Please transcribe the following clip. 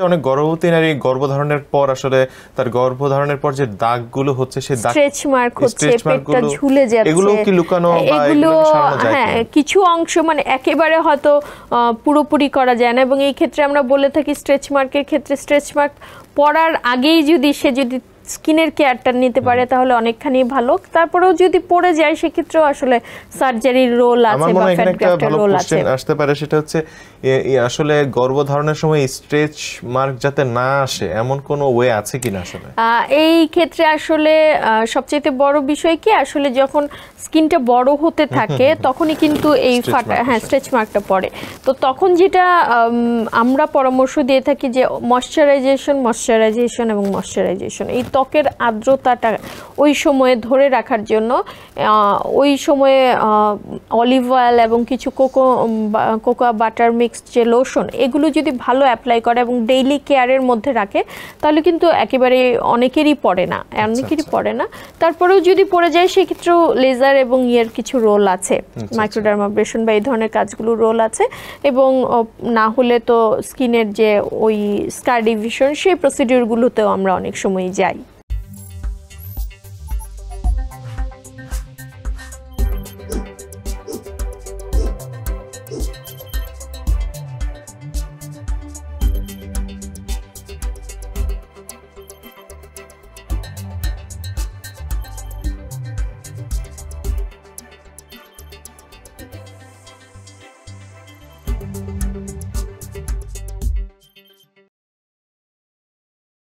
অনেক গর্ভবতী নারী গর্ভধারণের পর আসলে তার গর্ভধারণের পর যে দাগগুলো হচ্ছে সেই দাগ স্ট্রেচ মার্ক হচ্ছে, পেটটা ঝুলে যাচ্ছে, এগুলো কি লুকানো বা এগুলো এগুলো সারানো যায় হ্যাঁ কিনা? কিছু অংশ মানে একেবারে হয়তো পুরোপুরি করা যায় না, এবং এই ক্ষেত্রে আমরা বলে থাকি স্ট্রেচ মার্কের ক্ষেত্রে স্ট্রেচ মার্ক পড়ার আগেই যদি স্কিনের কেয়ারটা নিতে পারে তাহলে অনেকখানি ভালো। তারপরেও যদি পড়ে যায় সেক্ষেত্রেও আসলে সার্জারির রোল আছে বা ফ্যাট গ্রাফটের রোল আছে। আসতে পারে সেটা হচ্ছে আসলে গর্ভধারণের সময় স্ট্রেচ মার্ক যাতে না আসে এমন কোনো ওয়ে আছে কিনা আসলে? এই ক্ষেত্রে আসলে সবচেয়ে বড় বিষয় কি, আসলে যখন স্কিনটা বড় হতে থাকে তখনই কিন্তু এই স্ট্রেচ মার্কটা পড়ে। তো তখন যেটা আমরা পরামর্শ দিয়ে থাকি যে ময়শ্চারাইজেশন এবং ময়শ্চারাইজেশন, এই ত্বকের আর্দ্রতাটা ওই সময়ে ধরে রাখার জন্য ওই সময়ে অলিভ অয়েল এবং কিছু কোকোয়া বাটার মিক্সড যে লোশন, এগুলো যদি ভালো অ্যাপ্লাই করে এবং ডেইলি কেয়ারের মধ্যে রাখে তাহলে কিন্তু একেবারে অনেকেরই পড়ে না। তারপরেও যদি পড়ে যায় সেক্ষেত্রেও লেজার এবং কিছু রোল আছে, মাইক্রোডার্মাব্রেশন বা এই ধরনের কাজগুলোর রোল আছে, এবং না হলে তো স্কিনের যে ওই স্কার ডিভিশন সেই প্রসিডিউরগুলোতেও আমরা অনেক সময় যাই।